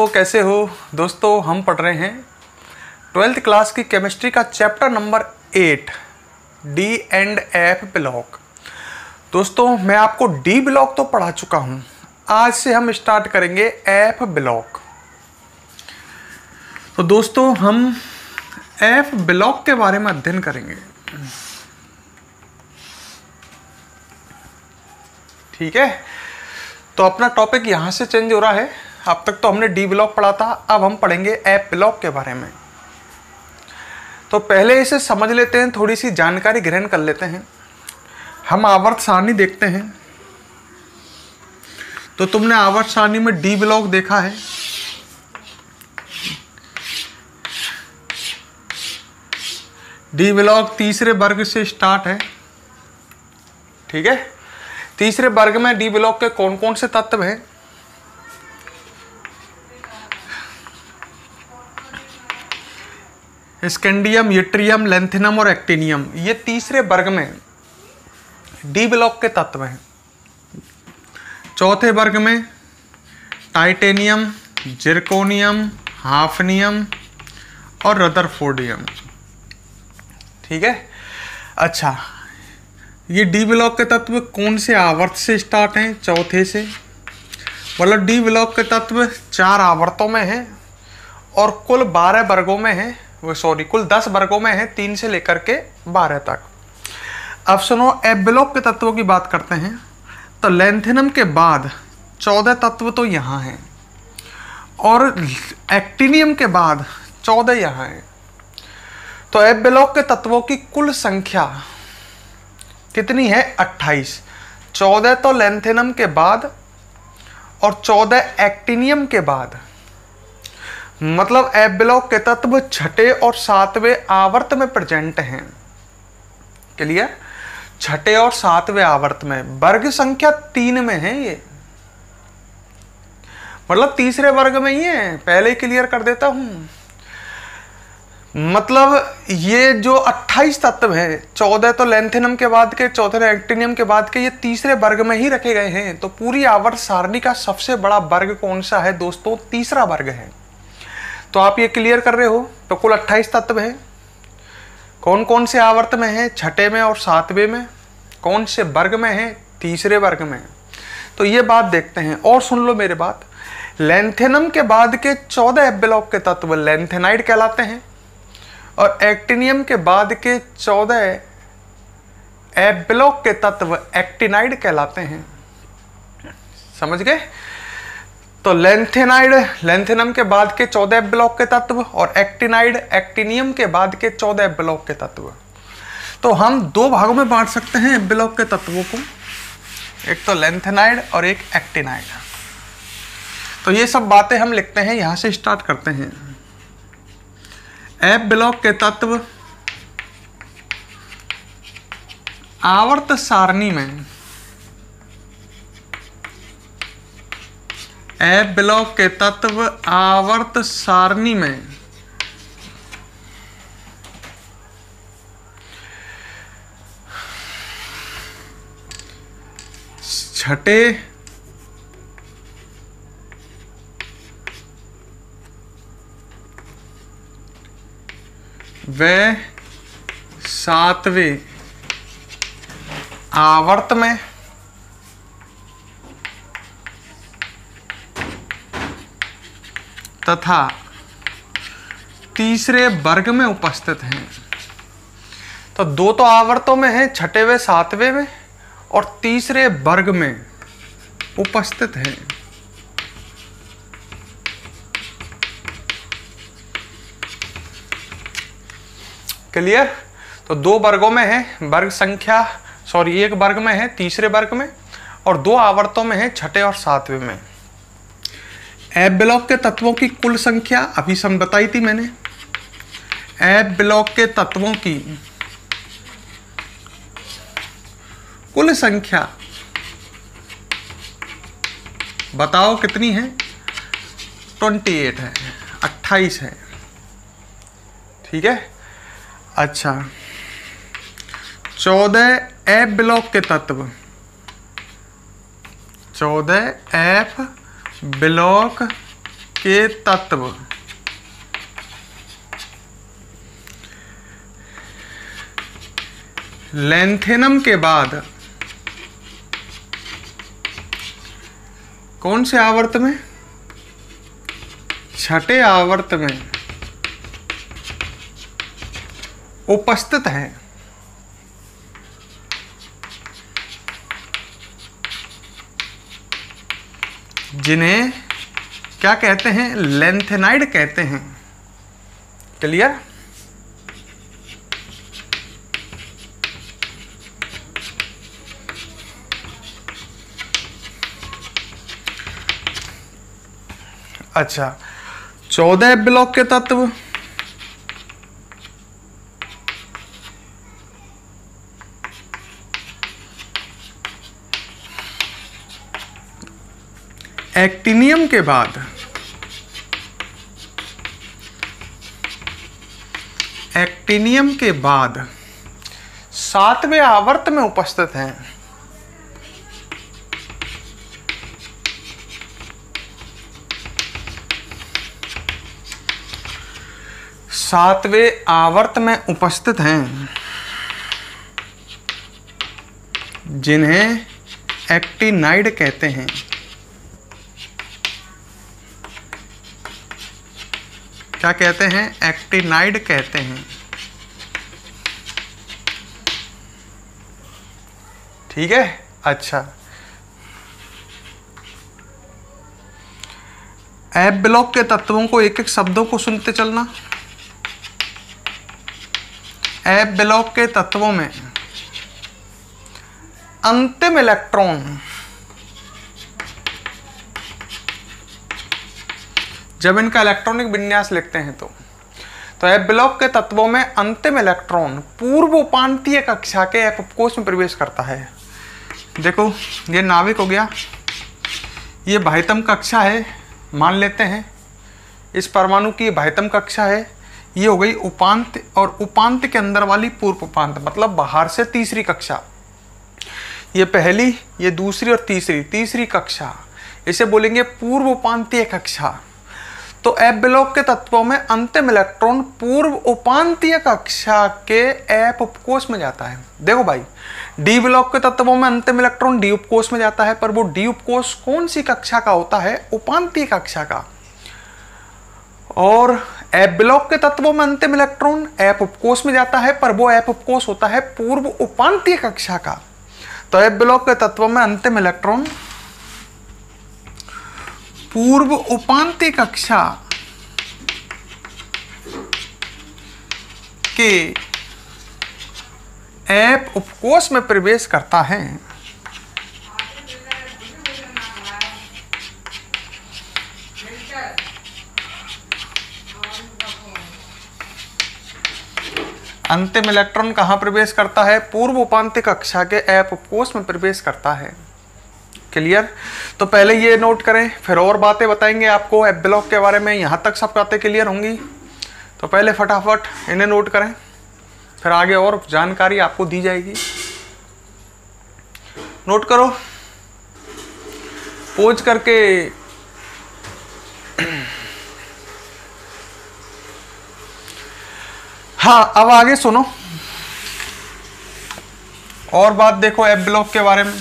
कैसे हो दोस्तों। हम पढ़ रहे हैं 12th क्लास की केमिस्ट्री का chapter number 8 D and F block. दोस्तों मैं आपको डी ब्लॉक तो पढ़ा चुका हूं, आज से हम स्टार्ट करेंगे एफ ब्लॉक। तो दोस्तों हम एफ ब्लॉक के बारे में अध्ययन करेंगे, ठीक है। तो अपना टॉपिक यहाँ से चेंज हो रहा है। अब तक तो हमने डी ब्लॉक पढ़ा था, अब हम पढ़ेंगे एफ ब्लॉक के बारे में। तो पहले इसे समझ लेते हैं, थोड़ी सी जानकारी ग्रहण कर लेते हैं। हम आवर्त सारणी देखते हैं। तो तुमने आवर्त सारणी में डी ब्लॉक देखा है। डी ब्लॉक तीसरे वर्ग से स्टार्ट है, ठीक है। तीसरे वर्ग में डी ब्लॉक के कौन कौन से तत्व हैं? स्कैंडियम, यूट्रियम, लैंथेनम और एक्टिनियम, ये तीसरे वर्ग में डी ब्लॉक के तत्व हैं। चौथे वर्ग में टाइटेनियम, जिरकोनियम, हाफनियम और रदरफोर्डियम, ठीक है। अच्छा, ये डी ब्लॉक के तत्व कौन से आवर्त से स्टार्ट हैं? चौथे से। मतलब डी ब्लॉक के तत्व 4 आवर्तों में हैं और कुल 12 वर्गों में हैं, कुल 10 वर्गों में है, 3 से लेकर के 12 तक। अब सुनो, एफ ब्लॉक के तत्वों की बात करते हैं। तो लैंथेनम के बाद 14 तत्व तो यहाँ हैं और एक्टिनियम के बाद 14 यहाँ हैं। तो एफ ब्लॉक के तत्वों की कुल संख्या कितनी है? 28। 14 तो लैंथेनम के बाद और 14 एक्टिनियम के बाद। मतलब एफ ब्लॉक के तत्व छठे और 7वें आवर्त में प्रेजेंट हैं। क्लियर? छठे और 7वें आवर्त में, वर्ग संख्या 3 में है ये, मतलब तीसरे वर्ग में ही है। पहले ही क्लियर कर देता हूं। मतलब ये जो 28 तत्व हैं, 14 तो लैंथेनम के बाद के, 14 एक्टिनियम के बाद के, ये तीसरे वर्ग में ही रखे गए हैं। तो पूरी आवर्त सारणी का सबसे बड़ा वर्ग कौन सा है दोस्तों? तीसरा वर्ग है। तो आप ये क्लियर कर रहे हो। तो कुल 28 तत्व हैं। कौन कौन से आवर्त में है? छठे में और 7वें में। कौन से वर्ग में है? तीसरे वर्ग में। तो ये बात देखते हैं और सुन लो मेरे बात। लैंथेनम के बाद के 14 एफ ब्लॉक के तत्व लैंथेनाइड कहलाते हैं और एक्टिनियम के बाद के 14 एफ ब्लॉक के तत्व एक्टिनाइड कहलाते हैं। समझ गए? तो लैंथेनम के बाद के 14 एफ ब्लॉक के तत्व और एक्टिनाइड एक्टिनियम के बाद के 14 एफ ब्लॉक के तत्व। तो हम 2 भागों में बांट सकते हैं एफ ब्लॉक के तत्वों को, एक तो लैंथेनाइड और एक एक्टिनाइड। तो ये सब बातें हम लिखते हैं, यहां से स्टार्ट करते हैं। एफ ब्लॉक के तत्व आवर्त सारणी में, एफ ब्लॉक के तत्व आवर्त सारणी में छठे व 7वें आवर्त में तथा तीसरे वर्ग में उपस्थित हैं। तो 2 तो आवर्तों में है, छठे व 7वें में, और तीसरे वर्ग में उपस्थित हैं। क्लियर? तो 2 वर्गों में है, वर्ग संख्या एक वर्ग में है, तीसरे वर्ग में, और 2 आवर्तों में है, छठे और 7वें में। एफ ब्लॉक के तत्वों की कुल संख्या अभी सम बताई थी मैंने। एफ ब्लॉक के तत्वों की कुल संख्या बताओ कितनी है? 28 है, 28 है, ठीक है। अच्छा, 14 एफ ब्लॉक के तत्व, 14 एफ ब्लॉक के तत्व लैंथेनम के बाद कौन से आवर्त में? छठे आवर्त में उपस्थित हैं। जिन्हें क्या कहते हैं? लैंथेनाइड कहते हैं। क्लियर? अच्छा, 14 ब्लॉक के तत्व एक्टिनियम के बाद सातवें आवर्त में उपस्थित हैं। सातवें आवर्त में उपस्थित हैं, जिन्हें एक्टिनाइड कहते हैं। क्या कहते हैं? एक्टिनाइड कहते हैं। ठीक है। अच्छा, एफ ब्लॉक के तत्वों को एक एक शब्दों को सुनते चलना। एफ ब्लॉक के तत्वों में अंतिम इलेक्ट्रॉन, जब इनका इलेक्ट्रॉनिक विन्यास लिखते हैं तो एफ ब्लॉक के तत्वों में अंतिम इलेक्ट्रॉन पूर्व उपांतीय कक्षा के एफ उपकोष में प्रवेश करता है। देखो, ये नाभिक हो गया, ये बाह्यतम कक्षा है, मान लेते हैं इस परमाणु की बाह्यतम कक्षा है। ये हो गई उपांत, और उपांत के अंदर वाली पूर्व उपांत, मतलब बाहर से तीसरी कक्षा। ये पहली, ये दूसरी और तीसरी कक्षा, इसे बोलेंगे पूर्व उपांतीय कक्षा। तो एफ ब्लॉक के तत्वों में अंतिम इलेक्ट्रॉन पूर्व उपांतीय कक्षा के एफ उपकोष में जाता है। देखो भाई, डी ब्लॉक के तत्वों में अंतिम इलेक्ट्रॉन डी उपकोष में जाता है, पर वो डी उपकोष कौन सी कक्षा का होता है? उपांतीय कक्षा का। और एफ ब्लॉक के तत्वों में अंतिम इलेक्ट्रॉन एफ उपकोष में जाता है, पर वो एफ उपकोष होता है पूर्व उपांतीय कक्षा का। तो एफ ब्लॉक के तत्वों में अंतिम इलेक्ट्रॉन पूर्व उपांतीय कक्षा के एफ उपकोष में प्रवेश करता है। अंतिम इलेक्ट्रॉन कहाँ प्रवेश करता है? पूर्व उपांतीय कक्षा के एफ उपकोष में प्रवेश करता है। क्लियर? तो पहले ये नोट करें, फिर और बातें बताएंगे आपको एफ ब्लॉक के बारे में। यहाँ तक सब बातें क्लियर होंगी, तो पहले फटाफट इन्हें नोट करें, फिर आगे और जानकारी आपको दी जाएगी। नोट करो पोज करके। हाँ, अब आगे सुनो और बात देखो एफ ब्लॉक के बारे में।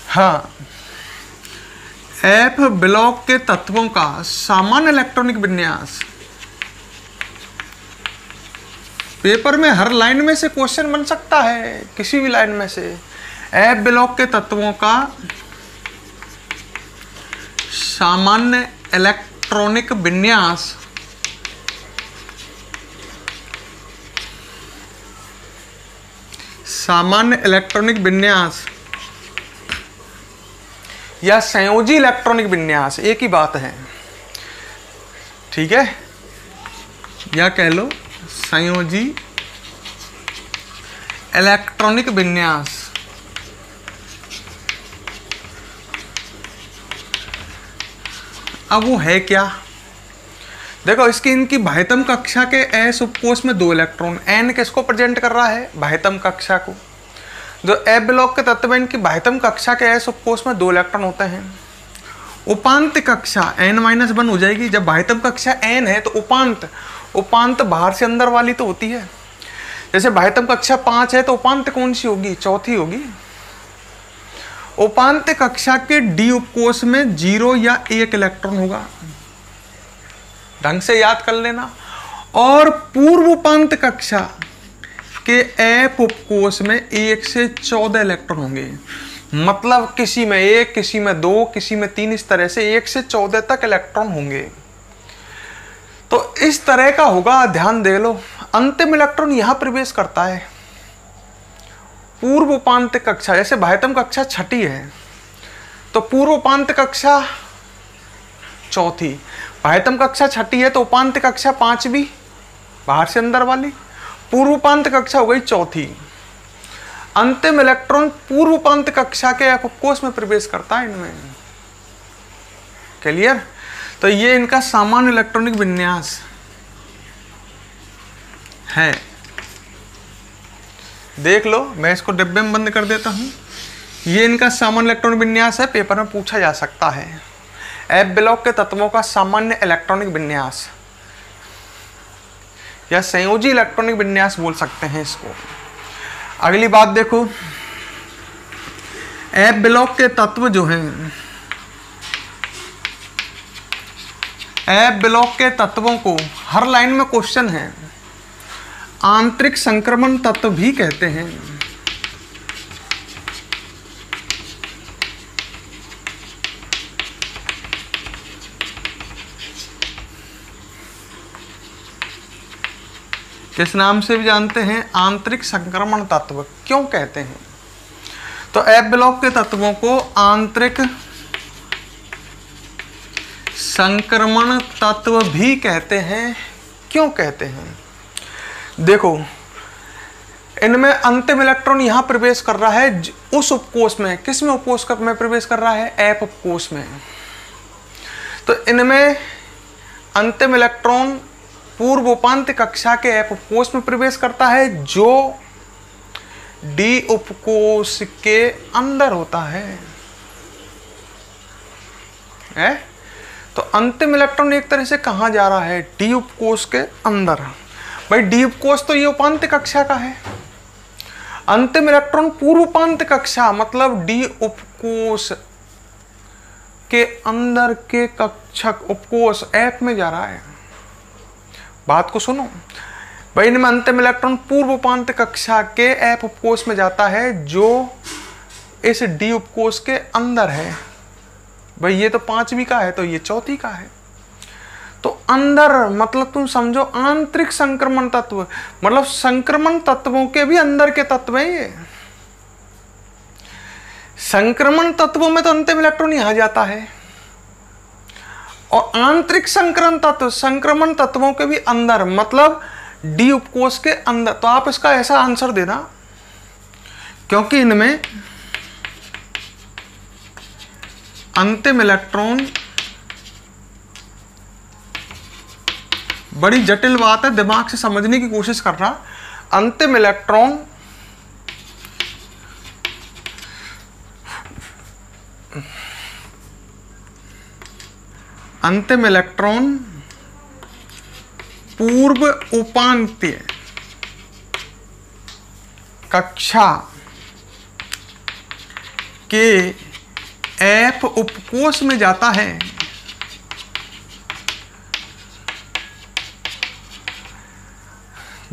हाँ, एफ ब्लॉक के तत्वों का सामान्य इलेक्ट्रॉनिक विन्यास। पेपर में हर लाइन में से क्वेश्चन बन सकता है, किसी भी लाइन में से। एफ ब्लॉक के तत्वों का सामान्य इलेक्ट्रॉनिक विन्यास या संयोजी इलेक्ट्रॉनिक विन्यास एक ही बात है, ठीक है? या कह लो संयोजी इलेक्ट्रॉनिक विन्यास। अब वो है क्या? देखो इसकी इनकी बाह्यतम कक्षा के एस उपकोष में 2 इलेक्ट्रॉन, एन किसको प्रेजेंट कर रहा है, बाह्यतम कक्षा को। जो एफ ब्लॉक के तत्व में इनकी बाह्यतम कक्षा के एस उपकोष में 2 इलेक्ट्रॉन होते हैं। उपांत कक्षा n-1 हो जाएगी। जब बाह्यतम कक्षा n है तो उपांत बाहर से अंदर वाली तो होती है। जैसे बाह्यतम कक्षा 5 है तो उपांत कौन सी होगी, चौथी होगी। उपांत कक्षा के डी उपकोष में 0 या 1 इलेक्ट्रॉन होगा, ढंग से याद कर लेना। और पूर्व उपांत कक्षा के एफ उपकोष में 1 से 14 इलेक्ट्रॉन होंगे। मतलब किसी में 1, किसी में 2, किसी में 3, इस तरह से 1 से 14 तक इलेक्ट्रॉन होंगे। तो इस तरह का होगा, ध्यान दे लो। अंतिम इलेक्ट्रॉन यहां प्रवेश करता है पूर्व उपांत कक्षा। जैसे बाह्यतम कक्षा छठी है तो पूर्व उपांत कक्षा चौथी, बाह्यतम कक्षा छठी है तो उपांत कक्षा 5वीं बाहर से अंदर वाली, पूर्व उपांत कक्षा हो गई चौथी। अंतिम इलेक्ट्रॉन पूर्व उपांत कक्षा के उपकोष में प्रवेश करता है इनमें। क्लियर? तो ये इनका सामान्य इलेक्ट्रॉनिक विन्यास है। देख लो, मैं इसको डिब्बे में बंद कर देता हूं। ये इनका सामान्य इलेक्ट्रॉनिक विन्यास है, पेपर में पूछा जा सकता है। एफ ब्लॉक के तत्वों का सामान्य इलेक्ट्रॉनिक विन्यास या संयोजी इलेक्ट्रॉनिक विन्यास बोल सकते हैं इसको। अगली बात देखो, एफ ब्लॉक के तत्व जो हैं, एफ ब्लॉक के तत्वों को हर लाइन में क्वेश्चन है, आंतरिक संक्रमण तत्व भी कहते हैं। किस नाम से भी जानते हैं, आंतरिक संक्रमण तत्व क्यों कहते हैं? तो एफ ब्लॉक के तत्वों को आंतरिक संक्रमण तत्व भी कहते हैं। क्यों कहते हैं? देखो, इनमें अंतिम इलेक्ट्रॉन यहां प्रवेश कर रहा है उस उपकोष में। किस में उपकोष में प्रवेश कर रहा है? एफ उपकोष में। तो इनमें अंतिम इलेक्ट्रॉन पूर्व उपांत कक्षा के एफ उपकोष में प्रवेश करता है जो डी उपकोष के अंदर होता है। तो अंतिम इलेक्ट्रॉन एक तरह से कहां जा रहा है? डी उपकोष के अंदर। भाई डी उपकोष तो ये उपांत कक्षा का है। अंतिम इलेक्ट्रॉन पूर्व उपांत कक्षा मतलब डी उपकोष के अंदर के कक्षक उपकोष एफ में जा रहा है। बात को सुनो भाई, इनमें अंतिम इलेक्ट्रॉन पूर्व उपांत कक्षा के एफ उपकोष में जाता है जो इस डी उपकोष के अंदर है। भाई ये तो 5वीं का है तो ये चौथी का है। तो अंदर मतलब तुम समझो आंतरिक संक्रमण तत्व, मतलब संक्रमण तत्वों के भी अंदर के तत्व हैं ये। संक्रमण तत्वों में तो अंतिम इलेक्ट्रॉन यहां जाता है, और आंतरिक संक्रमण तत्वों के भी अंदर मतलब डी उपकोष के अंदर। तो आप इसका ऐसा आंसर देना, क्योंकि इनमें अंतिम इलेक्ट्रॉन, बड़ी जटिल बात है, दिमाग से समझने की कोशिश करना। अंतिम इलेक्ट्रॉन पूर्व उपांत्य कक्षा के एफ उपकोष में जाता है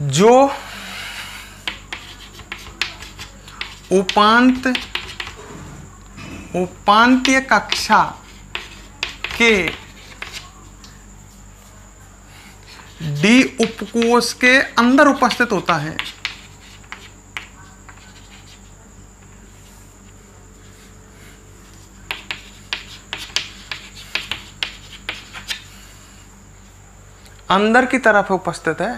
जो उपांत्य कक्षा के डी उपकोष के अंदर उपस्थित होता है। अंदर की तरफ उपस्थित है,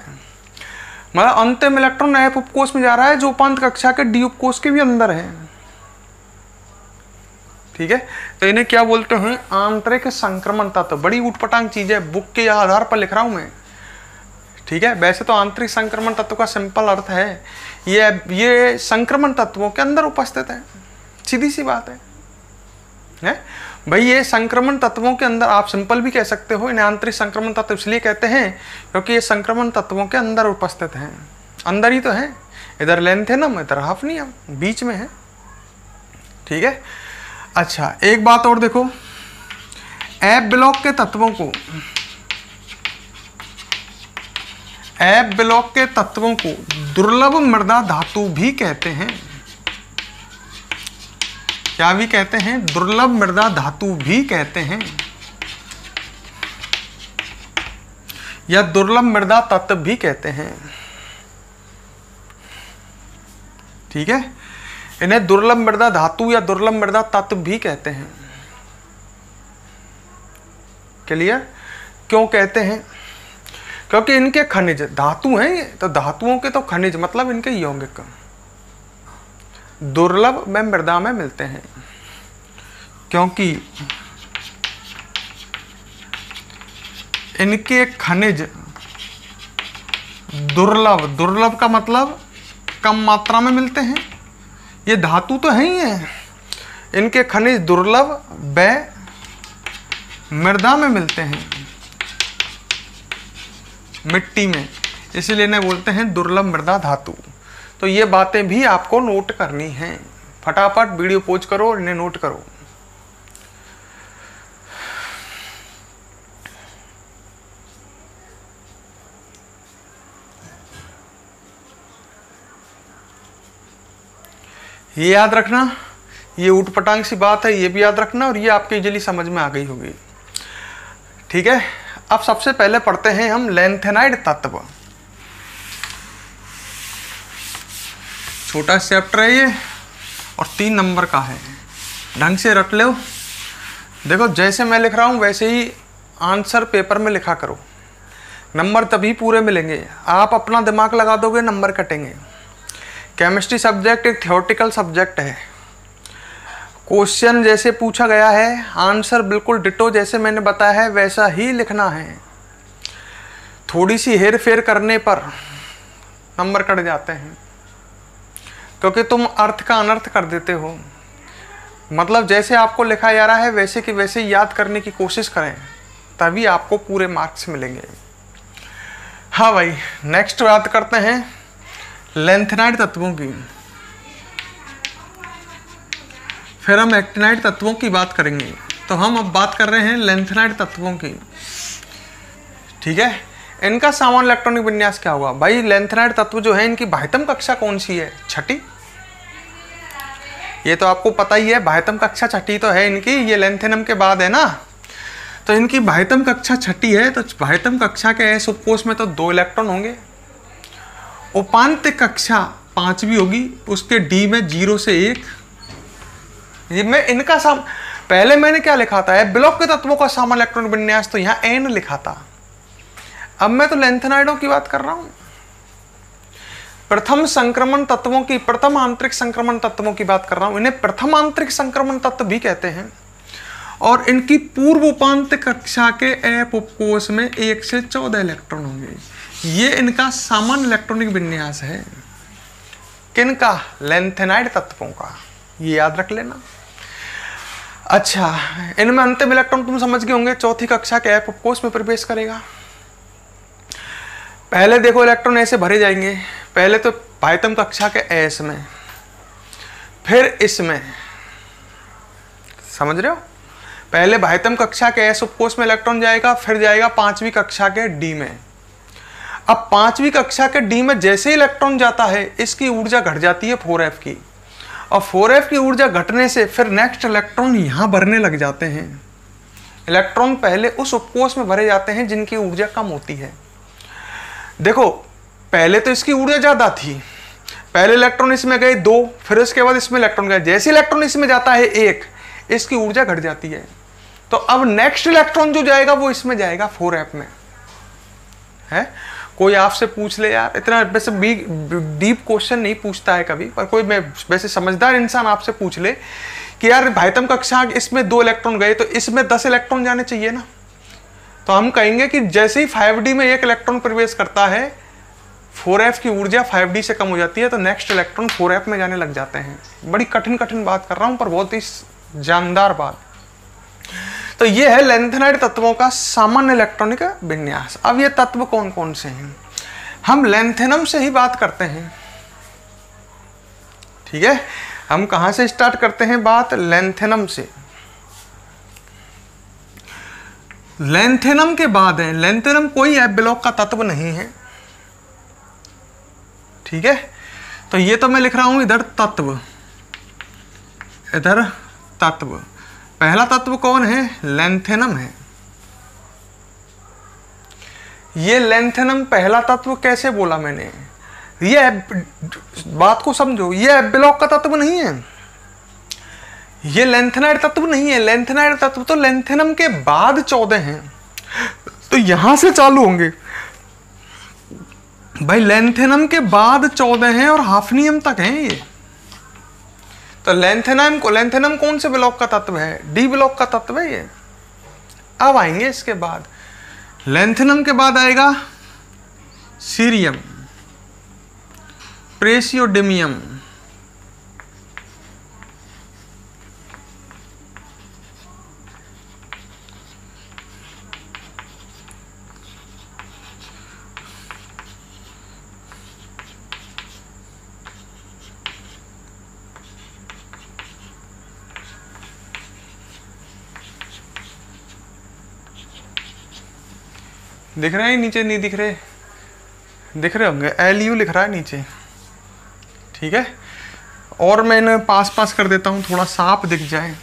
मतलब अंतिम इलेक्ट्रॉन एफ उपकोष में जा रहा है जो उपांत कक्षा के डी उपकोष के भी अंदर है। ठीक है, तो इन्हें क्या बोलते हैं, आंतरिक संक्रमण तत्व। बड़ी ऊटपटांग चीज है, बुक के आधार पर लिख रहा हूं मैं, ठीक है। वैसे तो आंतरिक संक्रमण तत्व का सिंपल अर्थ है ये संक्रमण तत्वों के अंदर उपस्थित है, सीधी सी बात है भाई। ये संक्रमण तत्वों के अंदर, आप सिंपल भी कह सकते हो, इन्हें आंतरिक संक्रमण तत्व इसलिए कहते हैं क्योंकि ये संक्रमण तत्वों के अंदर उपस्थित हैं, अंदर ही तो है। इधर लेंथेनम, इधर हाफनियम, बीच में है, ठीक है। अच्छा, एक बात और देखो, एफ ब्लॉक के तत्वों को, एफ ब्लॉक के तत्वों को दुर्लभ मृदा धातु भी कहते हैं। क्या भी कहते हैं, दुर्लभ मृदा धातु भी कहते हैं, या दुर्लभ मृदा तत्व भी कहते हैं, ठीक है। इन्हें दुर्लभ मृदा धातु या दुर्लभ मृदा तत्व भी कहते हैं। क्लियर? क्यों कहते हैं? क्योंकि इनके खनिज धातु हैं ये, तो धातुओं के तो खनिज मतलब इनके यौगिक दुर्लभ में मृदा में मिलते हैं, क्योंकि इनके खनिज दुर्लभ, दुर्लभ का मतलब कम मात्रा में मिलते हैं। ये धातु तो है ही है, इनके खनिज दुर्लभ व मृदा में मिलते हैं, मिट्टी में, इसलिए इन्हें बोलते हैं दुर्लभ मृदा धातु। तो ये बातें भी आपको नोट करनी हैं, फटाफट वीडियो पॉज करो और इन्हें नोट करो। ये याद रखना, ये ऊटपटांग सी बात है, ये भी याद रखना, और ये आपके इजीली समझ में आ गई होगी, ठीक है। अब सबसे पहले पढ़ते हैं हम लैंथेनाइड तत्व। छोटा चैप्टर है ये और 3 नंबर का है, ढंग से रट लो। देखो जैसे मैं लिख रहा हूँ वैसे ही आंसर पेपर में लिखा करो, नंबर तभी पूरे मिलेंगे। आप अपना दिमाग लगा दोगे, नंबर कटेंगे। केमिस्ट्री सब्जेक्ट एक थ्योरेटिकल सब्जेक्ट है। क्वेश्चन जैसे पूछा गया है, आंसर बिल्कुल डिटो जैसे मैंने बताया है वैसा ही लिखना है। थोड़ी सी हेर फेर करने पर नंबर कट जाते हैं, क्योंकि तुम अर्थ का अनर्थ कर देते हो। मतलब जैसे आपको लिखा जा रहा है वैसे कि वैसे याद करने की कोशिश करें, तभी आपको पूरे मार्क्स मिलेंगे। हाँ भाई, नेक्स्ट बात करते हैं लैंथेनाइड तत्वों की, फिर हम एक्टिनाइड तत्वों की बात करेंगे। तो हम अब बात कर रहे हैं लैंथेनाइड तत्वों की, ठीक है। इनका सामान्य इलेक्ट्रॉनिक विन्यास क्या होगा? भाई लैंथेनाइड तत्व जो है, इनकी बाह्यतम कक्षा कौन सी है? छठी। ये तो आपको पता ही है, बाह्यतम कक्षा छठी तो है इनकी, ये लैंथेनम के बाद है ना। तो इनकी बाह्यतम कक्षा छठी है, तो बाह्यतम कक्षा के एस उपकोष में तो 2 इलेक्ट्रॉन होंगे। उपांत्य कक्षा 5वीं होगी, उसके डी में 0 से 1। ये मैं इनका पहले मैंने क्या लिखा था, ब्लॉक के तत्वों का सामान्य इलेक्ट्रॉनिक विन्यास, तो यहाँ एन लिखा था। अब मैं तो लैंथेनाइडों की बात कर रहा हूं, प्रथम संक्रमण तत्वों की, प्रथम आंतरिक संक्रमण तत्वों की बात कर रहा हूं। इन्हें प्रथम आंतरिक संक्रमण तत्व भी कहते हैं, और इनकी पूर्व उपांत्य कक्षा के एफ उपकोष में 1 से 14 इलेक्ट्रॉन होंगे। ये इनका सामान्य इलेक्ट्रॉनिक विन्यास है। किनका? लैंथेनाइड तत्वों का, ये याद रख लेना। अच्छा, इनमें अंतिम इलेक्ट्रॉन तुम समझ गए होंगे, चौथी कक्षा के एफ उपकोष में प्रवेश करेगा। पहले देखो इलेक्ट्रॉन ऐसे भरे जाएंगे, पहले तो बाह्यतम कक्षा के एस में, फिर इसमें, समझ रहे हो? पहले बाह्यतम कक्षा के एस उपकोष में इलेक्ट्रॉन जाएगा, फिर जाएगा 5वीं कक्षा के डी में। अब 5वीं कक्षा के डी में जैसे इलेक्ट्रॉन जाता है, इसकी ऊर्जा घट जाती है 4f की, और 4f की ऊर्जा घटने से फिर नेक्स्ट इलेक्ट्रॉन यहां भरने लग जाते हैं। इलेक्ट्रॉन पहले उस उपकोष में भरे जाते हैं जिनकी ऊर्जा कम होती है। देखो पहले तो इसकी ऊर्जा ज्यादा थी, पहले इलेक्ट्रॉन इसमें गए 2, फिर उसके बाद इसमें इलेक्ट्रॉन गए, जैसे इलेक्ट्रॉन इसमें जाता है 1, इसकी ऊर्जा घट जाती है। तो अब नेक्स्ट इलेक्ट्रॉन जो जाएगा वो इसमें जाएगा 4f में, है। कोई आपसे पूछ ले यार, इतना वैसे डीप क्वेश्चन नहीं पूछता है कभी, पर कोई मैं वैसे समझदार इंसान आपसे पूछ ले कि यार भाईतम कक्षा इसमें 2 इलेक्ट्रॉन गए तो इसमें 10 इलेक्ट्रॉन जाने चाहिए ना, तो हम कहेंगे कि जैसे ही 5d में 1 इलेक्ट्रॉन प्रवेश करता है 4f की ऊर्जा 5d से कम हो जाती है, तो नेक्स्ट इलेक्ट्रॉन 4f में जाने लग जाते हैं। बड़ी कठिन बात कर रहा हूं पर बहुत ही जानदार बात। तो ये है लैंथेनाइड तत्वों का सामान्य इलेक्ट्रॉनिक विन्यास। अब ये तत्व कौन कौन से हैं, हम लैंथेनम से ही बात करते हैं। ठीक है, हम कहां से स्टार्ट करते हैं बात, लैंथेनम से। लैंथेनम के बाद है, लैंथेनम कोई एफ ब्लॉक का तत्व नहीं है। ठीक है, तो ये तो मैं लिख रहा हूं इधर तत्व, इधर तत्व। पहला तत्व कौन है, लैंथेनम है। ये लैंथेनम पहला तत्व कैसे बोला मैंने, ये बात को समझो, ये एफ ब्लॉक का तत्व नहीं है, ये लैंथेनाइड तत्व नहीं है। लैंथेनाइड तत्व तो लैंथेनम के बाद 14 हैं, तो यहां से चालू होंगे भाई। लैंथेनम के बाद 14 हैं और हाफनियम तक हैं ये। तो लैंथेनम कौन से ब्लॉक का तत्व है, डी ब्लॉक का तत्व है ये। अब आएंगे इसके बाद, लैंथेनम के बाद आएगा सीरियम, प्रेसियोडिमियम, दिख रहे हैं नीचे, नहीं दिख रहे, दिख रहे होंगे, LU लिख रहा है नीचे। ठीक है, और मैं इन्हें पास कर देता हूं, थोड़ा साफ दिख जाए।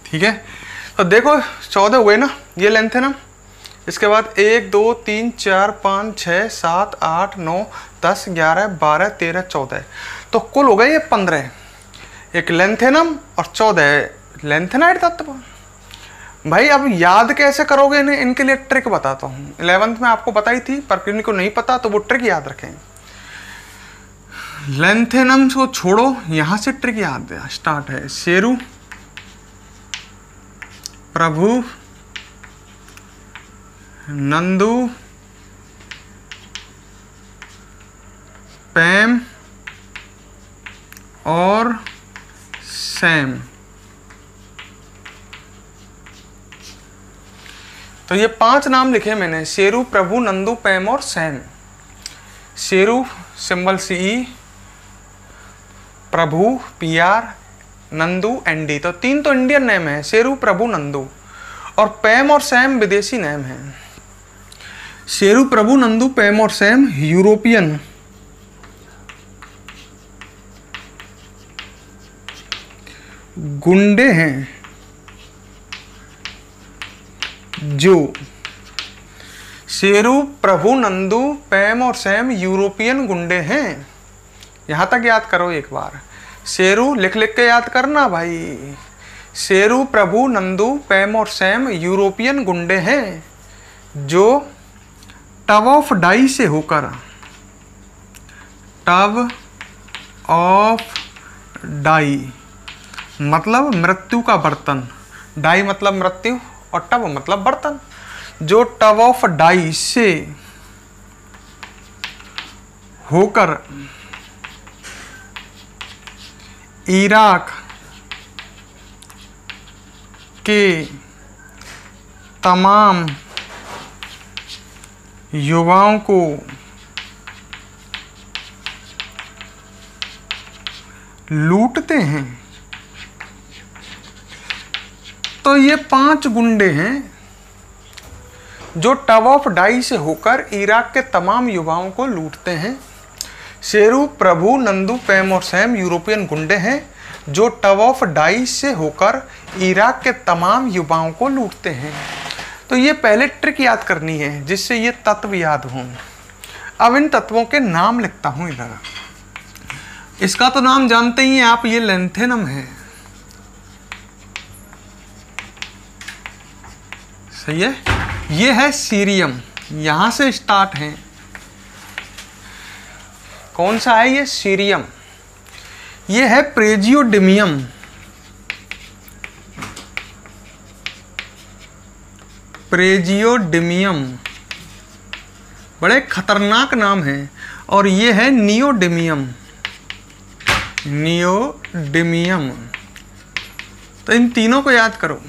ठीक है, तो देखो 14 हुए ना ये लैंथेनम। इसके बाद 1 2 3 4 5 6 7 8 9 10 11 12 13 14, तो कुल हो गए ये 15। एक लैंथेनम और 14 लैंथेनाइड तत्व। भाई अब याद कैसे करोगे इन्हें, इनके लिए ट्रिक बताता हूँ। 11th में आपको बताई थी, पर किसी को नहीं पता तो वो ट्रिक याद रखें। लैंथेनम को छोड़ो, यहां से ट्रिक याद स्टार्ट है। शेरू, प्रभु, नंदू, पैम और सैम। तो ये 5 नाम लिखे मैंने, शेरू, प्रभु, नंदू, पैम और सैम। शेरू सिंबल CE, प्रभु PR, नंदू ND, तो 3 तो इंडियन नेम है, शेरू, प्रभु, नंदू। और पैम और सैम विदेशी नेम है। शेरू, प्रभु, नंदू, पैम और सैम यूरोपियन गुंडे हैं, जो शेरू, प्रभु, नंदू, पैम और सैम यूरोपियन गुंडे हैं। यहां तक याद करो एक बार, शेरू लिख के याद करना भाई। शेरू, प्रभु, नंदू, पैम और सैम यूरोपियन गुंडे हैं, जो टब ऑफ डाई से होकर, टब ऑफ डाई मतलब मृत्यु का बर्तन, डाई मतलब मृत्यु और टब मतलब बर्तन, जो टब ऑफ डाई से होकर इराक के तमाम युवाओं को लूटते हैं। तो ये 5 गुंडे हैं जो टब ऑफ डाई से होकर इराक के तमाम युवाओं को लूटते हैं। शेरू, प्रभु, नंदू, पैम और सैम यूरोपियन गुंडे हैं जो टव ऑफ डाई से होकर इराक के तमाम युवाओं को लूटते हैं। तो ये पहले ट्रिक याद करनी है जिससे ये तत्व याद हों। अब इन तत्वों के नाम लिखता हूं इधर। इसका तो नाम जानते ही हैं आप, ये लैंथेनम है, सही है। ये है सीरियम, यहां से स्टार्ट है। कौन सा है ये? सीरियम। ये है प्रेजियोडिमियम, प्रेजियोडिमियम, बड़े खतरनाक नाम है। और ये है नियोडिमियम, नियोडिमियम। तो इन तीनों को याद करो।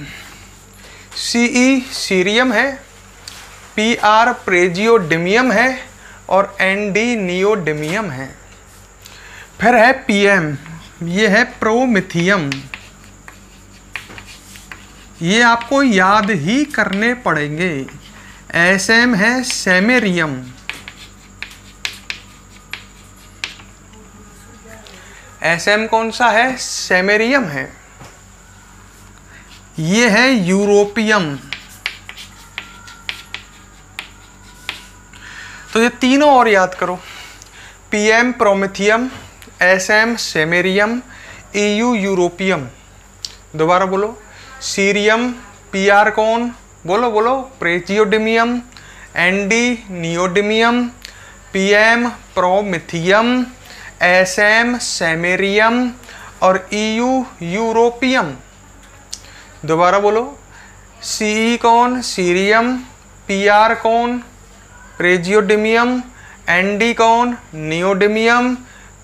सीई सीरियम है, पीआर प्रेजियोडिमियम है और एनडी नियोडिमियम है। फिर है पीएम, ये है प्रोमिथियम। ये आपको याद ही करने पड़ेंगे। एसएम है सेमेरियम, एसएम कौन सा है? सेमेरियम है। ये है यूरोपियम। तो ये तीनों और याद करो। PM promethium, SM samarium, EU europium. दोबारा बोलो। सीरियम, पीआर कौन? बोलो बोलो। Praseodymium, ND neodymium, PM promethium, SM samarium और ईयू यूरोपियम। दोबारा बोलो। सीई कौन? सीरियम, पीआर कौन? प्रेजियोडिमियम, एनडी कौन? नियोडिमियम,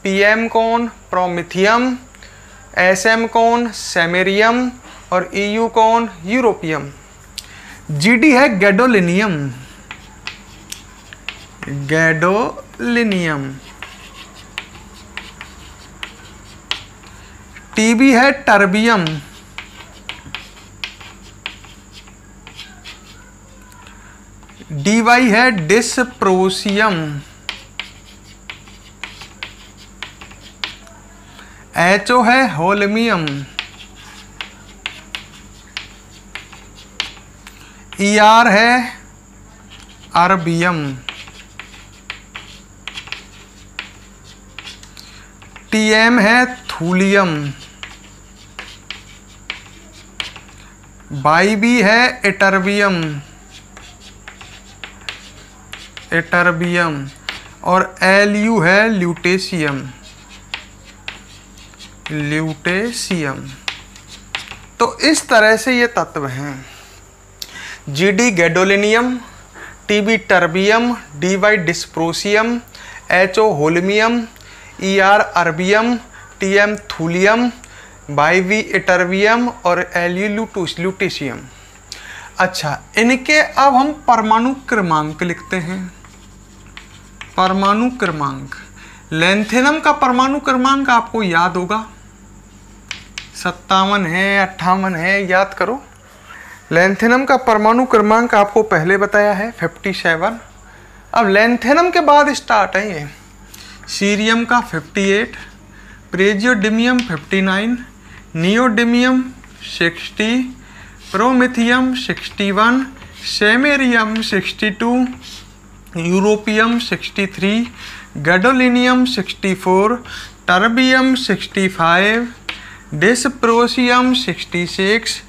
पीएम कौन? प्रोमिथियम, एसएम कौन? सेमेरियम और ईयू कौन? यूरोपियम। जीडी है गैडोलिनियम, गैडोलिनियम। टीबी है टर्बियम, डीवाई है डिस्प्रोसियम, एचओ है होल्मियम, ईआर है अरबियम, टीएम है थूलियम, बाईबी है एटर्बियम, एटर्बियम और एलयू है ल्यूटेशियम, ल्यूटेशियम। तो इस तरह से ये तत्व हैं। GD gadolinium, TB terbium, DY dysprosium, HO holmium, ER erbium, TM thulium, YB ytterbium और एलयू ल्यूटेशियम। अच्छा, इनके अब हम परमाणु क्रमांक लिखते हैं। परमाणु क्रमांक। लैंथेनम का परमाणु क्रमांक आपको याद होगा, 57 है, 58 है, याद करो। लैंथेनम का परमाणु क्रमांक आपको पहले बताया है 57। अब लैंथेनम के बाद स्टार्ट है ये। सीरियम का 58, प्रेजियोडिमियम 59, neodymium 60, प्रोमिथियम 61, samarium 62, europium 63, gadolinium 64, terbium 65, dysprosium 66,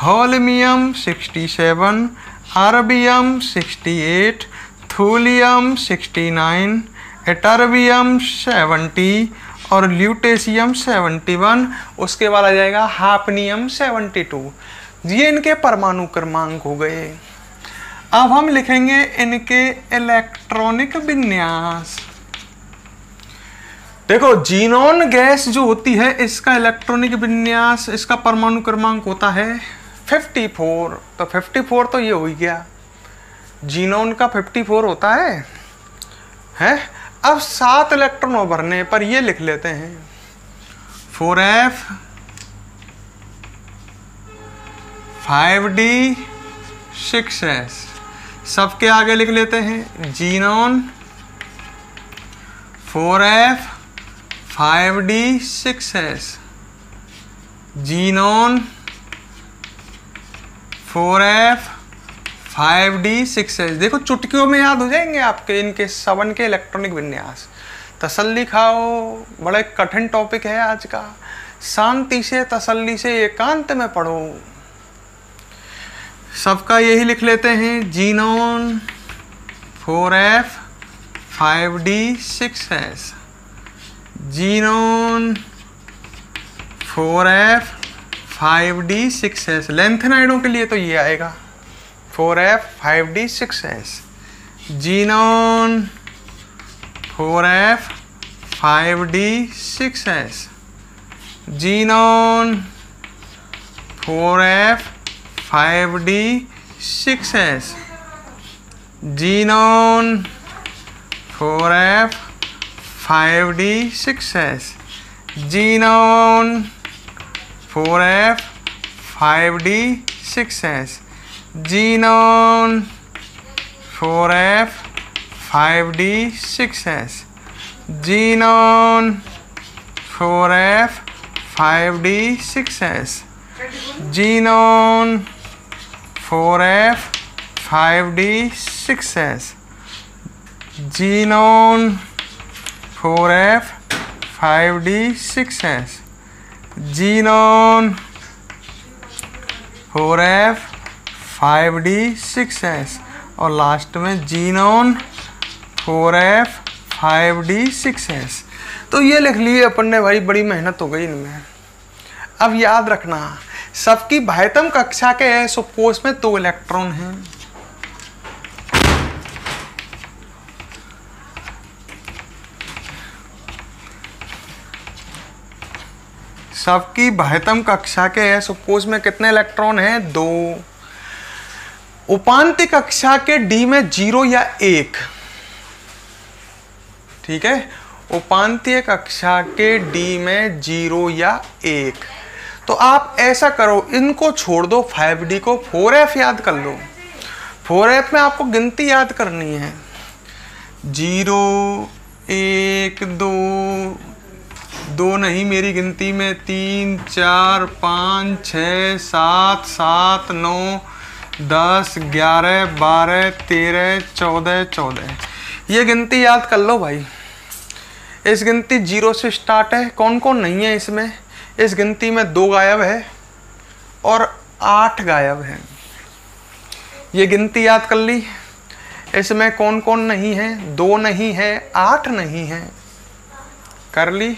holmium 67, अरबियम 68, thulium 69, एटर्बियम 70 और ल्यूटेशियम 71। उसके बाद आ जाएगा हाफनियम 72। ये इनके परमाणु क्रमांक हो गए। अब हम लिखेंगे इनके इलेक्ट्रॉनिक विन्यास। देखो, जीनोन गैस जो होती है इसका इलेक्ट्रॉनिक विन्यास, इसका परमाणु क्रमांक होता है 54। तो 54 तो ये हो ही गया, जीनोन का 54 होता है? अब 7 इलेक्ट्रॉन उभरने पर ये लिख लेते हैं 4f, 5d, 6s। सबके आगे लिख लेते हैं xenon 4f 5d 6s, xenon 4f 5d 6s। देखो चुटकियों में याद हो जाएंगे आपके इनके 7 के इलेक्ट्रॉनिक विन्यास। तसल्ली खाओ, बड़ा कठिन टॉपिक है आज का। शांति से तसल्ली से एकांत में पढ़ो। सबका यही लिख लेते हैं, xenon 4f 5d 6s, xenon 4f 5d 6s। लेंथेनाइडों के लिए तो ये आएगा 4f 5d 6s, xenon 4f 5d 6s, xenon 4f 5d 6s, xenon 4f 5d 6s, xenon 4f 5d 6s, xenon 4f 5d 6s, xenon 4f 5d 6s, xenon 4f 5d 6s, xenon 4f 5d 6s, xenon 4f 5d 6s और last में xenon 4f 5d 6s। तो ये लिख लिए अपन ने भाई, बड़ी मेहनत हो गई इनमें। अब याद रखना, सबकी बाह्यतम कक्षा के s कोष में 2 इलेक्ट्रॉन हैं। सबकी बाह्यतम कक्षा के s कोष में कितने इलेक्ट्रॉन हैं? 2। उपांत्य कक्षा के d में 0 या 1। ठीक है, उपांत्य कक्षा के d में 0 या 1। तो आप ऐसा करो, इनको छोड़ दो, 5d को 4f याद कर लो। 4f में आपको गिनती याद करनी है, 0 1 2, 2 नहीं मेरी गिनती में, 3 4 5 6 7 7 9 10 11 12 13 14 14। ये गिनती याद कर लो भाई। इस गिनती 0 से स्टार्ट है। कौन कौन नहीं है इसमें? इस गिनती में 2 गायब है और 8 गायब है। ये गिनती याद कर ली। इसमें कौन कौन नहीं है? 2 नहीं है, 8 नहीं है, कर ली।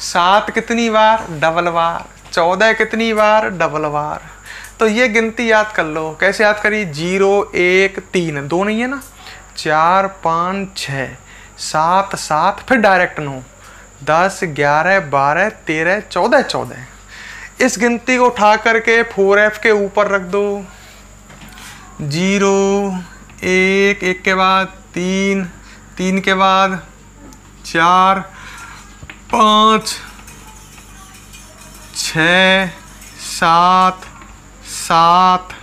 7 कितनी बार? डबल बार। 14 कितनी बार? डबल बार। तो ये गिनती याद कर लो। कैसे याद करी? 0 1 3, 2 नहीं है ना, 4 5 6 7 7, फिर डायरेक्ट 9 10 11 12 13 14 14। इस गिनती को उठा करके 4f के ऊपर रख दो। 0 1 1 के बाद 3 3 के बाद 4 5 6 7 7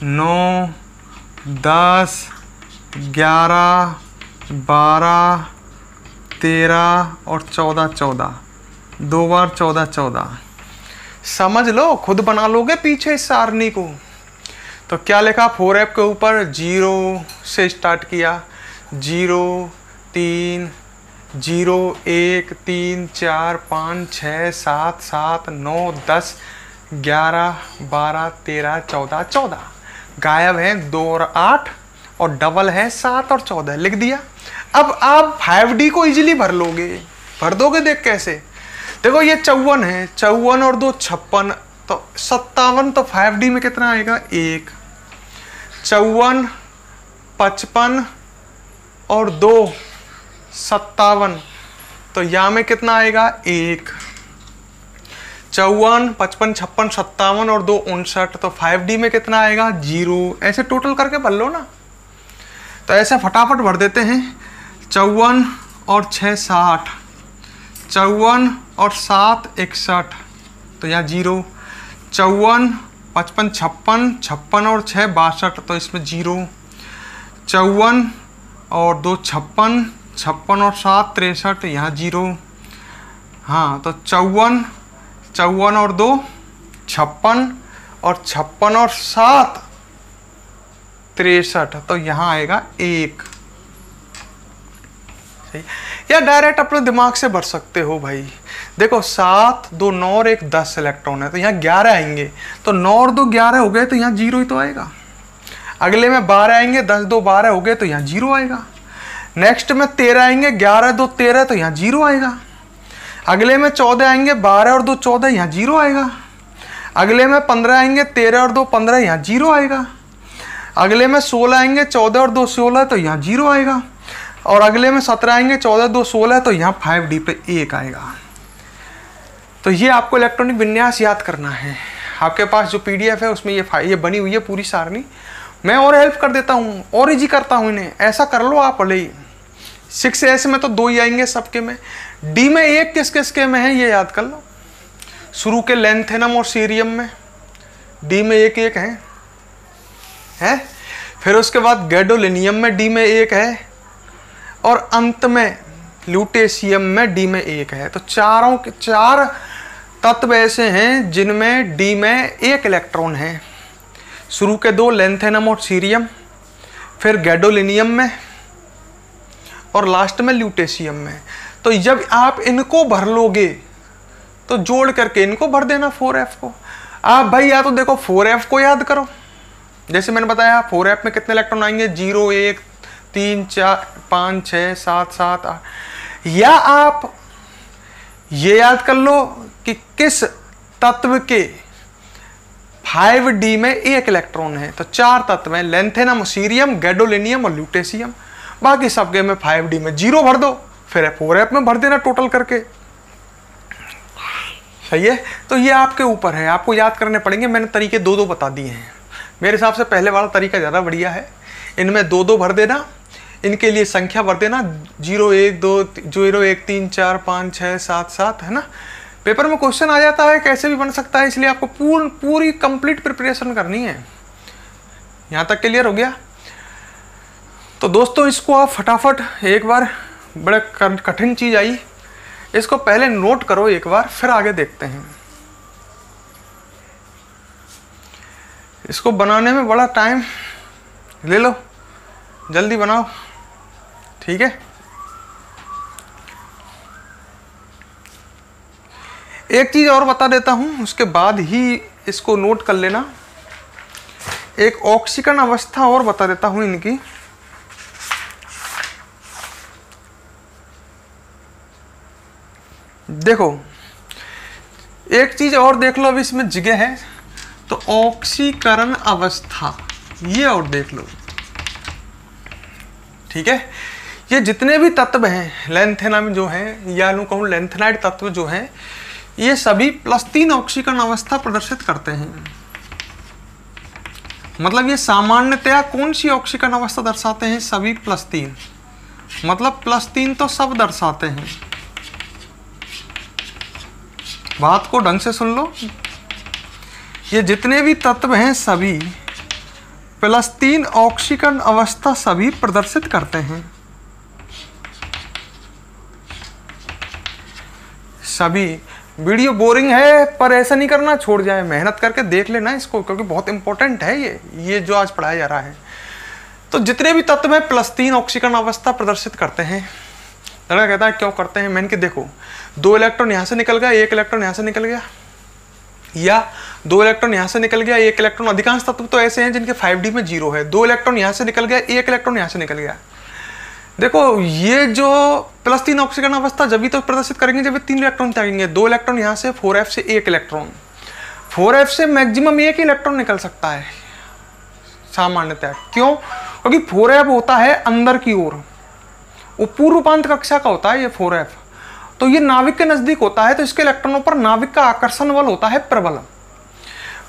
9 10 11 12 13 और 14 14। 2 बार 14 14। समझ लो, खुद बना लोगे पीछे इस सारणी को। तो क्या लिखा? 4f के ऊपर 0 से स्टार्ट किया, 0 3 0 1 3 4 5 6 7 7 9 10 11 12 13 14 14। गायब है 2 और 8 और डबल है 7 और 14। लिख दिया। अब आप 5d को इजीली भर लोगे। भर दोगे? देख कैसे। देखो ये 54 है, 54 और 2 56, तो 57। तो 5d में कितना आएगा? 1। 54 55 और 2 57, तो यहाँ में कितना आएगा? 1। 54 55 56 57 और 2 59, तो 5d में कितना आएगा? 0। ऐसे टोटल करके भर लो ना। तो ऐसे फटाफट भर देते हैं। 54 और 6 60, 54 और 7 61, तो यहाँ 0। 54 55 56 56 और 6 62, तो इसमें 0। 54 और 2 56 56 और 7 63, यहाँ 0। हाँ तो 54, 54 और 2 56, और 56 और 7 63, तो यहाँ आएगा 1। सही, या डायरेक्ट अपने दिमाग से भर सकते हो भाई। देखो 7 2 9 और 1 10 इलेक्ट्रॉन है, तो यहाँ 11 आएंगे, तो 9 और 2 11 हो गए, तो यहाँ 0 ही तो आएगा। अगले में 12 आएंगे, 10 2 12 हो गए, तो यहाँ 0 आएगा। नेक्स्ट में 13 आएंगे, 11 2 13, तो यहाँ 0 आएगा। अगले में 14 आएंगे, 12 और 2 14, यहाँ 0 आएगा। अगले में 15 आएंगे, 13 और 2 15, यहाँ 0 आएगा। अगले में 16 आएंगे, 14 और 2 16, तो यहाँ 0 आएगा। और अगले में 17 आएंगे, 14 2 16, तो यहाँ 5D पे 1 आएगा। तो ये आपको इलेक्ट्रॉनिक विन्यास याद करना है। आपके पास जो PDF है उसमें ये बनी हुई है पूरी सारणी। मैं और हेल्प कर देता हूँ और इजी करता हूँ इन्हें, ऐसा कर लो आप भले ही। 6S में तो 2 ही आएंगे सबके में। D में 1 किस किस के में है ये याद कर लो। शुरू के लैंथेनम और सीरियम में D में 1 1 है। फिर उसके बाद गैडोलिनियम में D में 1 है, और अंत में ल्यूटेशियम में D में 1 है। तो 4 तत्व ऐसे हैं जिनमें D में 1 इलेक्ट्रॉन है। शुरू के 2 लैंथेनम और सीरियम, फिर गैडोलिनियम में, और लास्ट में ल्यूटेशियम में। तो जब आप इनको भर लोगे तो जोड़ करके इनको भर देना 4F को। आप भाई या तो देखो 4F को याद करो, जैसे मैंने बताया 4F में कितने इलेक्ट्रॉन आएंगे, 0 1 3 4 5 6 7 7 8। या आप ये याद कर लो कि किस तत्व के 5D में 1 इलेक्ट्रॉन है। तो 4 तत्व हैं, लैंथेनम, सीरियम, गैडोलिनियम और ल्यूटेशियम। बाकी सबके में 5D में 0 भर दो, फिर 4F में भर देना टोटल करके। सही है। तो ये आपके ऊपर है, आपको याद करने पड़ेंगे। मैंने तरीके 2 बता दिए हैं। मेरे हिसाब से पहले वाला तरीका ज़्यादा बढ़िया है। इनमें 2 भर देना, इनके लिए संख्या भर देना, 0 1 2 0 1 3 4 5 6 7 7, है ना। पेपर में क्वेश्चन आ जाता है, कैसे भी बन सकता है, इसलिए आपको पूरी कंप्लीट प्रिपरेशन करनी है। यहाँ तक क्लियर हो गया। तो दोस्तों इसको आप फटाफट एक बार, बड़ा कठिन चीज़ आई, इसको पहले नोट करो एक बार, फिर आगे देखते हैं। इसको बनाने में बड़ा टाइम ले लो, जल्दी बनाओ, ठीक है। एक चीज़ और बता देता हूँ, उसके बाद ही इसको नोट कर लेना। एक ऑक्सीकरण अवस्था और बता देता हूँ इनकी। देखो एक चीज़ और देख लो, अभी इसमें जगह है तो ऑक्सीकरण अवस्था ये और देख लो, ठीक है। ये जितने भी तत्व हैं लैंथेनम जो हैं, या यूँ कहूँ लैंथेनाइड तत्व जो हैं, ये सभी +3 ऑक्सीकरण अवस्था प्रदर्शित करते हैं। मतलब ये सामान्यतया कौन सी ऑक्सीकरण अवस्था दर्शाते हैं, सभी +3। मतलब +3 तो सब दर्शाते हैं। बात को ढंग से सुन लो, ये जितने भी तत्व हैं सभी +3 ऑक्सीकरण अवस्था सभी प्रदर्शित करते हैं। सभी। वीडियो बोरिंग है पर ऐसा नहीं करना, छोड़ जाए, मेहनत करके देख लेना इसको, क्योंकि बहुत इंपॉर्टेंट है ये जो आज पढ़ाया जा रहा है। तो जितने भी तत्व हैं +3 ऑक्सीकरण अवस्था प्रदर्शित करते हैं। लड़का कहता है क्यों करते हैं, मैंने कि देखो 2 इलेक्ट्रॉन यहाँ से निकल गया, 1 इलेक्ट्रॉन यहाँ से निकल गया, या 2 इलेक्ट्रॉन यहाँ से निकल गया, 1 इलेक्ट्रॉन। अधिकांश तत्व तो ऐसे हैं जिनके 5D में 0 है। 2 इलेक्ट्रॉन यहाँ से निकल गया, 1 इलेक्ट्रॉन यहाँ से निकल गया। देखो ये जो +3 ऑक्सीकरण अवस्था जब भी तो प्रदर्शित करेंगे जब 3 इलेक्ट्रॉन त्यागेंगे। 2 इलेक्ट्रॉन यहाँ से, 4F से 1 इलेक्ट्रॉन। 4F से मैक्सिमम 1 ही इलेक्ट्रॉन निकल सकता है सामान्यतः। क्यों? क्योंकि 4F होता है अंदर की ओर, वो पूर्व उपांत कक्षा का होता है ये 4F। तो ये नाविक के नजदीक होता है, तो इसके इलेक्ट्रॉनों पर नाविक का आकर्षण बल होता है प्रबल।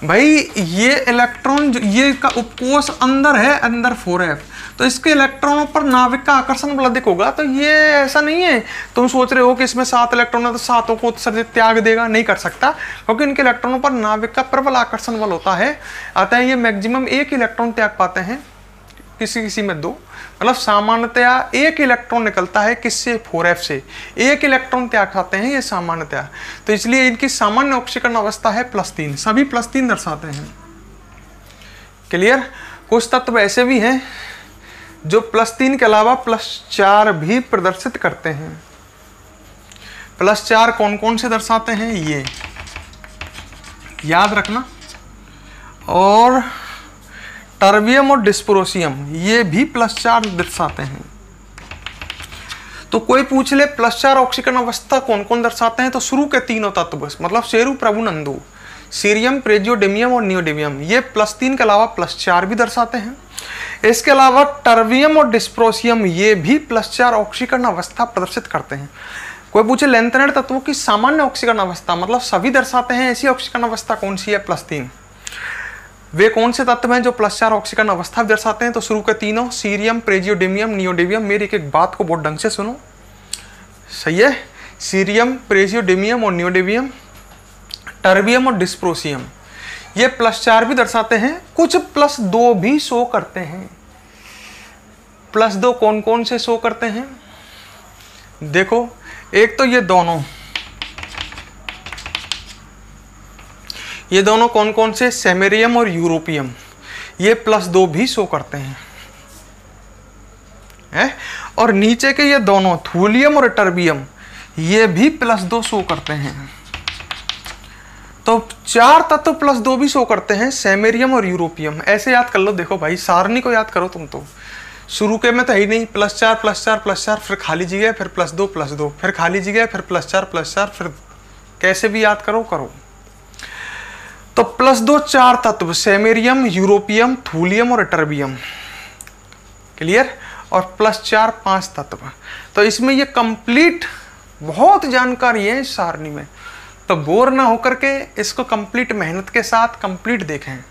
भाई ये इलेक्ट्रॉन, ये का उपकोष अंदर है, अंदर 4F, तो इसके इलेक्ट्रॉनों पर नाविक का आकर्षण बल अधिक होगा। तो ये ऐसा नहीं है तुम सोच रहे हो कि इसमें 7 इलेक्ट्रॉन है तो 7 को उत्सर्जित त्याग देगा, नहीं कर सकता, क्योंकि इनके इलेक्ट्रॉनों पर नाविक का प्रबल आकर्षण बल होता है। अतः ये मैक्सिमम 1 इलेक्ट्रॉन त्याग पाते हैं किसी किसी में 2, मतलब सामान्यतया एक इलेक्ट्रॉन निकलता है किससे, 4f से, एक इलेक्ट्रॉन त्याग खाते हैं ये सामान्यतया। तो इसलिए इनकी सामान्य ऑक्सीकरण अवस्था है +3, सभी +3 दर्शाते हैं। क्लियर। कुछ तत्व ऐसे भी हैं जो +3 के अलावा +4 भी प्रदर्शित करते हैं। +4 कौन कौन से दर्शाते हैं ये याद रखना। और टर्बियम और डिस्प्रोसियम ये भी +4 दर्शाते हैं। तो कोई पूछ ले +4 ऑक्सीकरण अवस्था कौन कौन दर्शाते हैं, तो शुरू के तीनों तत्व मतलब शेरू, प्रभु, नंदू, सीरियम, प्रेजियोडिमियम और नियोडिमियम ये +3 के अलावा +4 भी दर्शाते हैं। इसके अलावा टर्बियम और डिस्प्रोसियम ये भी +4 ऑक्सीकरण अवस्था प्रदर्शित करते हैं। कोई पूछे लेंथेनेट तत्वों की सामान्य ऑक्सीकरण अवस्था मतलब सभी दर्शाते हैं, ऐसी ऑक्सीकरण अवस्था कौन सी है +3, वे कौन से तत्व हैं जो +4 ऑक्सीकरण अवस्था दर्शाते हैं, तो शुरू के तीनों सीरियम, प्रेजियोडिमियम, नियोडिमियम। मेरी एक बात को बहुत ढंग से सुनो, सही है। सीरियम, प्रेजियोडिमियम और नियोडिमियम, टर्बियम और डिस्प्रोसियम ये +4 भी दर्शाते हैं, कुछ +2 भी शो करते हैं। +2 कौन कौन से शो करते हैं, देखो एक तो ये दोनों कौन कौन से, सेमेरियम और यूरोपियम ये +2 भी शो करते हैं है? और नीचे के ये दोनों थूलियम और टर्बियम ये भी +2 शो करते हैं। तो 4 तत्व +2 भी शो करते हैं, सेमेरियम और यूरोपियम। ऐसे याद कर लो, देखो भाई सारणी को याद करो तुम तो, शुरू के में तो है ही नहीं, +4 +4 +4 फिर खाली जगह, फिर +2 +2 फिर खाली जगह, फिर +4 +4 फिर कैसे भी याद करो करो। तो +2 4 तत्व सेमेरियम, यूरोपियम, थूलियम और टर्बियम। क्लियर। और +4 5 तत्व। तो इसमें ये कंप्लीट बहुत जानकारी है इस सारणी में, तो बोर ना होकर के इसको कंप्लीट मेहनत के साथ कंप्लीट देखें।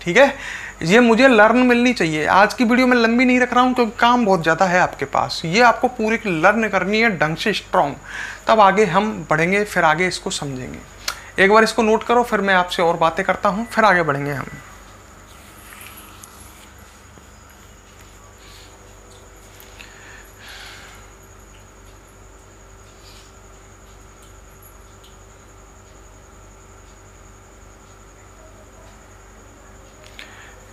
ठीक है, ये मुझे लर्न मिलनी चाहिए। आज की वीडियो में लंबी नहीं रख रहा हूँ क्योंकि काम बहुत ज़्यादा है आपके पास, ये आपको पूरी लर्न करनी है ढंग से स्ट्रॉन्ग, तब आगे हम बढ़ेंगे, फिर आगे इसको समझेंगे। एक बार इसको नोट करो, फिर मैं आपसे और बातें करता हूँ, फिर आगे बढ़ेंगे हम।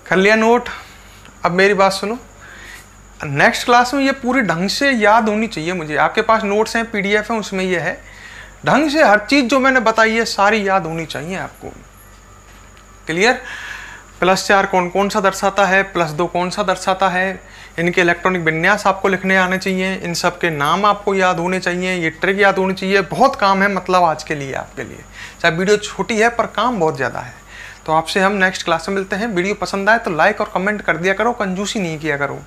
कर लिया नोट। अब मेरी बात सुनो, नेक्स्ट क्लास में ये पूरी ढंग से याद होनी चाहिए मुझे। आपके पास नोट्स हैं, PDF है, उसमें ये है, ढंग से हर चीज़ जो मैंने बताई है सारी याद होनी चाहिए आपको। क्लियर। +4 कौन कौन सा दर्शाता है, +2 कौन सा दर्शाता है, इनके इलेक्ट्रॉनिक विन्यास आपको लिखने आने चाहिए, इन सब के नाम आपको याद होने चाहिए, ये ट्रिक याद होनी चाहिए। बहुत काम है मतलब आज के लिए, आपके लिए। चाहे वीडियो छोटी है पर काम बहुत ज़्यादा है। तो आपसे हम नेक्स्ट क्लास में मिलते हैं। वीडियो पसंद आए तो लाइक और कमेंट कर दिया करो, कंजूसी नहीं किया करो।